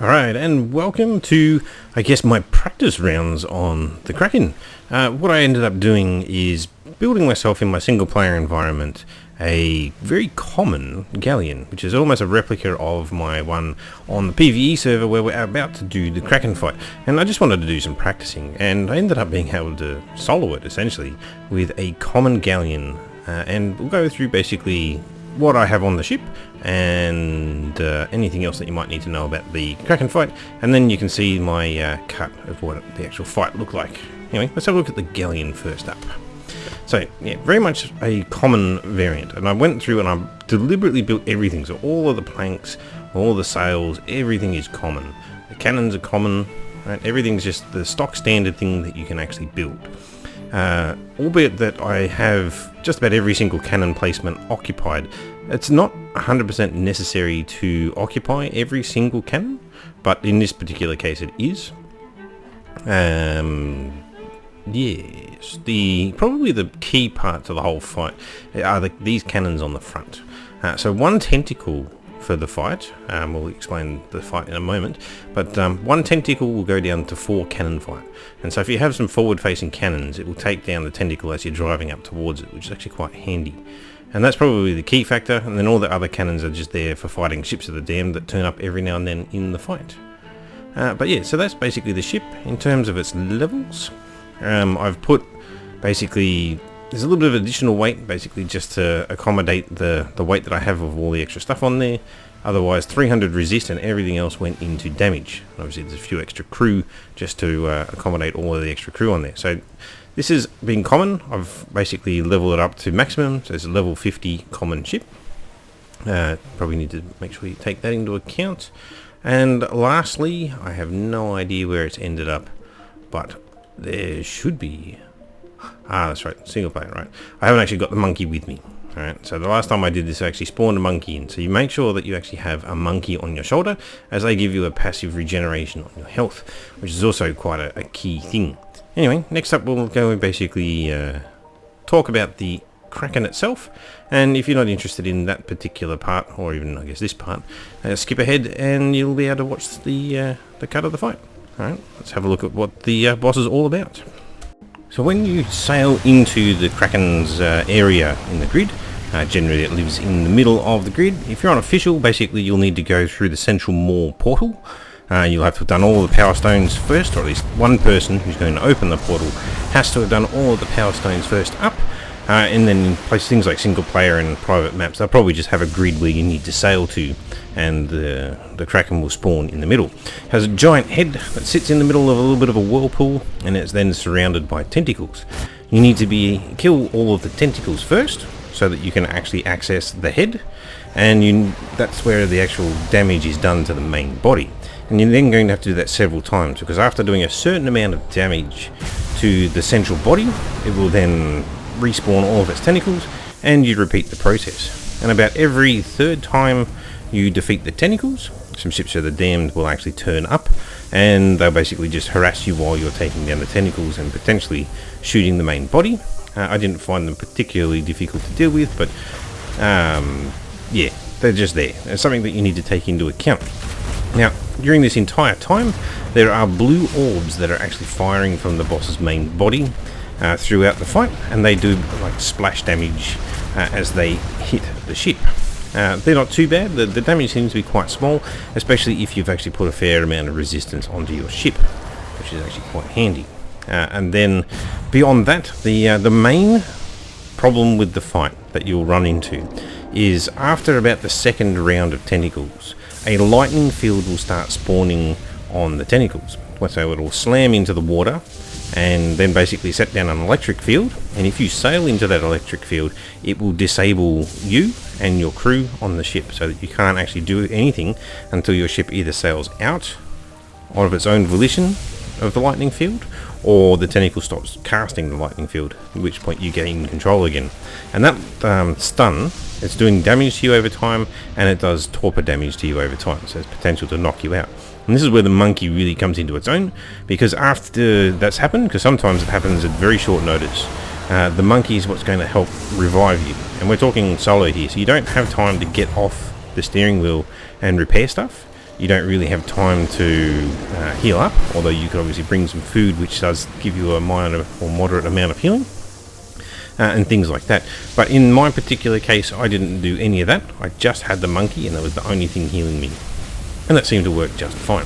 Alright, and welcome to, I guess, my practice rounds on the Kraken. What I ended up doing is building myself in my single player environment a very common galleon, which is almost a replica of my one on the PvE server where we're about to do the Kraken fight. And I just wanted to do some practicing, and I ended up being able to solo it, essentially, with a common galleon. And we'll go through basically what I have on the ship and anything else that you might need to know about the Kraken fight, and then you can see my cut of what the actual fight looked like. Anyway, let's have a look at the galleon first up. So yeah, very much a common variant, and I went through and I deliberately built everything, so all of the planks, all the sails, everything is common. The cannons are common, right? Everything's just the stock standard thing that you can actually build. Albeit that I have just about every single cannon placement occupied. It's not 100% necessary to occupy every single cannon, but in this particular case it is. Yes, probably the key part to the whole fight are these cannons on the front. So one tentacle for the fight, we'll explain the fight in a moment, but one tentacle will go down to 4 cannon fire. And so if you have some forward facing cannons, it will take down the tentacle as you're driving up towards it, which is actually quite handy. And that's probably the key factor, and then all the other cannons are just there for fighting ships of the damned that turn up every now and then in the fight. But yeah, so that's basically the ship in terms of its levels. I've put basically, there's a little bit of additional weight basically just to accommodate the weight that I have of all the extra stuff on there. Otherwise 300 resist and everything else went into damage. Obviously there's a few extra crew just to accommodate all of the extra crew on there. So this has been common. I've basically leveled it up to maximum, so it's a level 50 common ship. Probably need to make sure you take that into account. And lastly, I have no idea where it's ended up, but there should be. That's right, single player, right. I haven't actually got the monkey with me. Alright, so the last time I did this I actually spawned a monkey in, so you make sure that you actually have a monkey on your shoulder, as they give you a passive regeneration on your health, which is also quite a key thing. Anyway, next up we'll go and basically talk about the Kraken itself, and if you're not interested in that particular part, or even I guess this part, skip ahead and you'll be able to watch the cut of the fight. Alright, let's have a look at what the boss is all about. So when you sail into the Kraken's area in the grid, generally it lives in the middle of the grid. If you're on official, basically you'll need to go through the central maw portal. You'll have to have done all the power stones first, or at least one person who's going to open the portal has to have done all of the power stones first up. And then in place things like single player and private maps, they'll probably just have a grid where you need to sail to, and the Kraken will spawn in the middle. It has a giant head that sits in the middle of a little bit of a whirlpool, and it's then surrounded by tentacles. You need to kill all of the tentacles first, so that you can actually access the head, and that's where the actual damage is done to the main body. And you're then going to have to do that several times, because after doing a certain amount of damage to the central body, it will then respawn all of its tentacles, and you repeat the process. And about every third time you defeat the tentacles, some ships of the damned will actually turn up, and they'll basically just harass you while you're taking down the tentacles and potentially shooting the main body. I didn't find them particularly difficult to deal with, but yeah, they're just there. It's something that you need to take into account. Now, during this entire time, there are blue orbs that are actually firing from the boss's main body throughout the fight, and they do like splash damage as they hit the ship. They're not too bad. The damage seems to be quite small, especially if you've actually put a fair amount of resistance onto your ship, which is actually quite handy. And then beyond that, the main problem with the fight that you'll run into is after about the second round of tentacles, a lightning field will start spawning on the tentacles. So it will slam into the water and then basically set down an electric field, and if you sail into that electric field, it will disable you and your crew on the ship, so that you can't actually do anything until your ship either sails out of its own volition of the lightning field, or the tentacle stops casting the lightning field, at which point you gain control again. And that stun, it's doing damage to you over time, and it does torpor damage to you over time, so there's potential to knock you out. And this is where the monkey really comes into its own, because after that's happened, because sometimes it happens at very short notice, the monkey is what's going to help revive you. And we're talking solo here, so you don't have time to get off the steering wheel and repair stuff. you don't really have time to heal up, although you could obviously bring some food, which does give you a minor or moderate amount of healing. And things like that. But in my particular case, I didn't do any of that. I just had the monkey, and that was the only thing healing me. And that seemed to work just fine.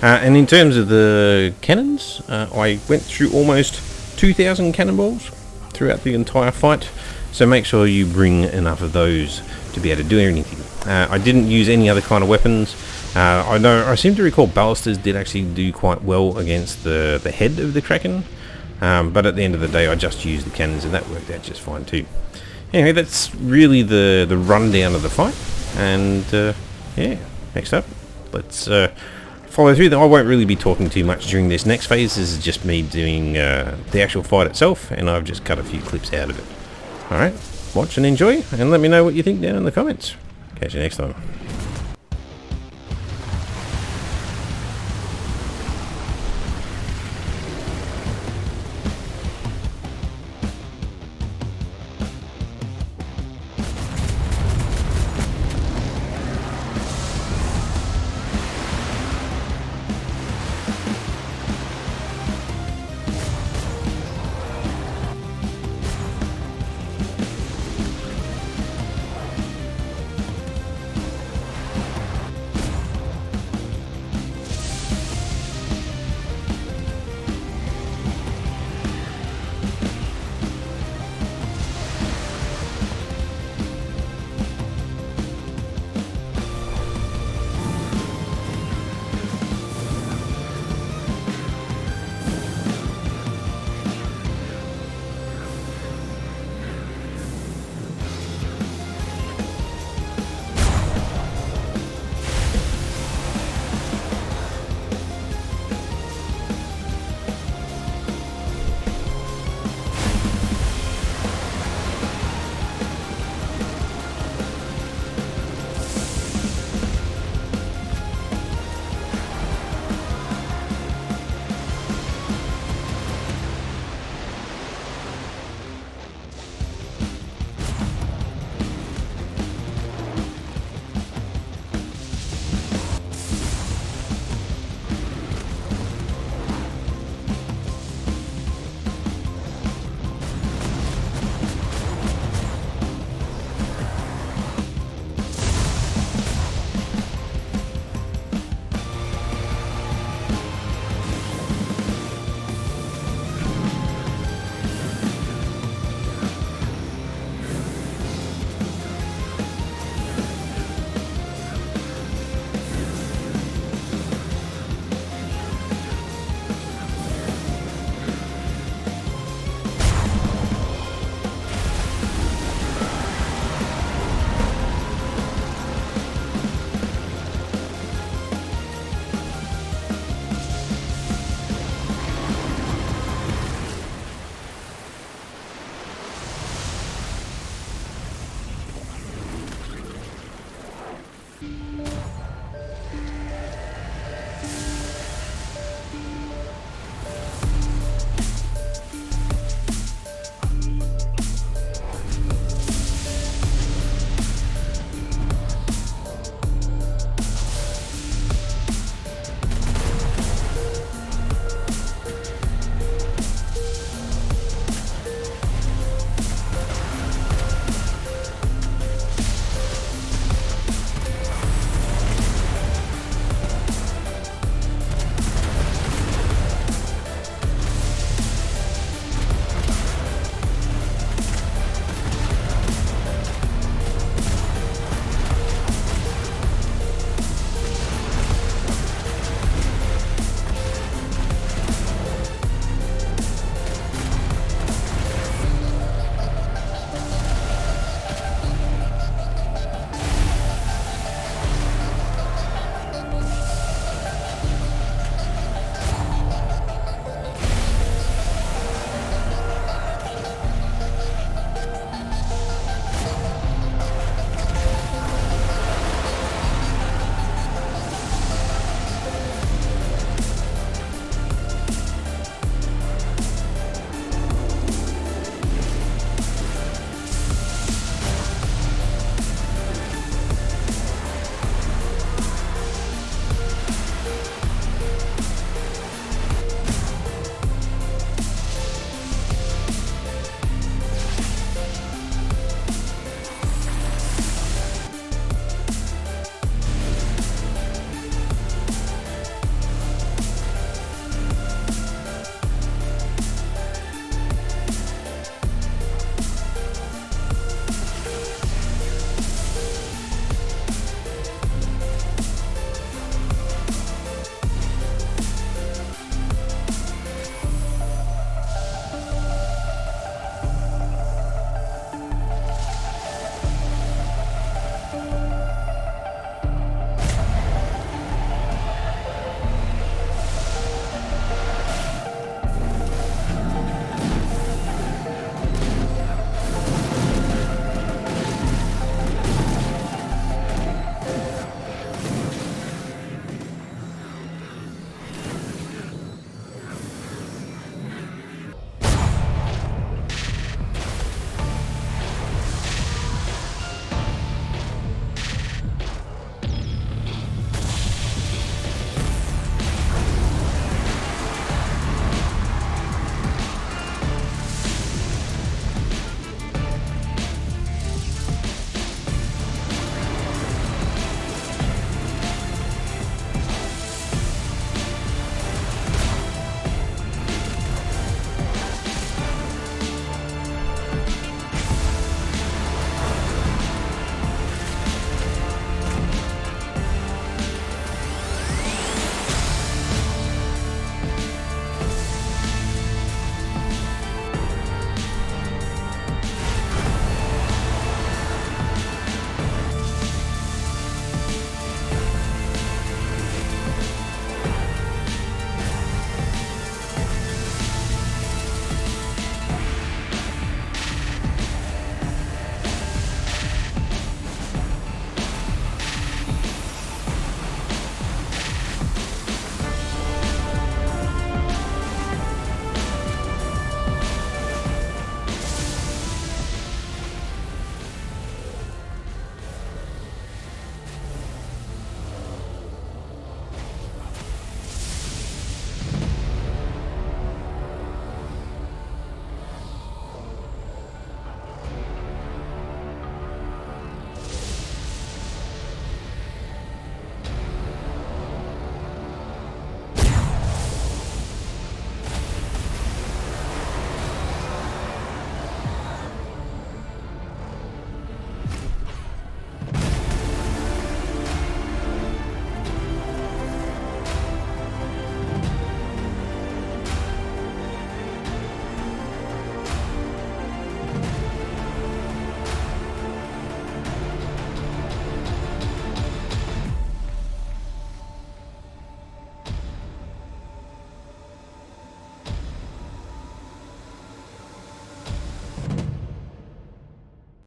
And in terms of the cannons, I went through almost 2,000 cannonballs throughout the entire fight. So make sure you bring enough of those to be able to do anything. I didn't use any other kind of weapons. I seem to recall ballistas did actually do quite well against the head of the Kraken. But at the end of the day, I just used the cannons, and that worked out just fine too. Anyway, that's really the rundown of the fight. And yeah, next up, let's follow through. I won't really be talking too much during this next phase. This is just me doing the actual fight itself, and I've just cut a few clips out of it. Alright, watch and enjoy, and let me know what you think down in the comments. Catch you next time.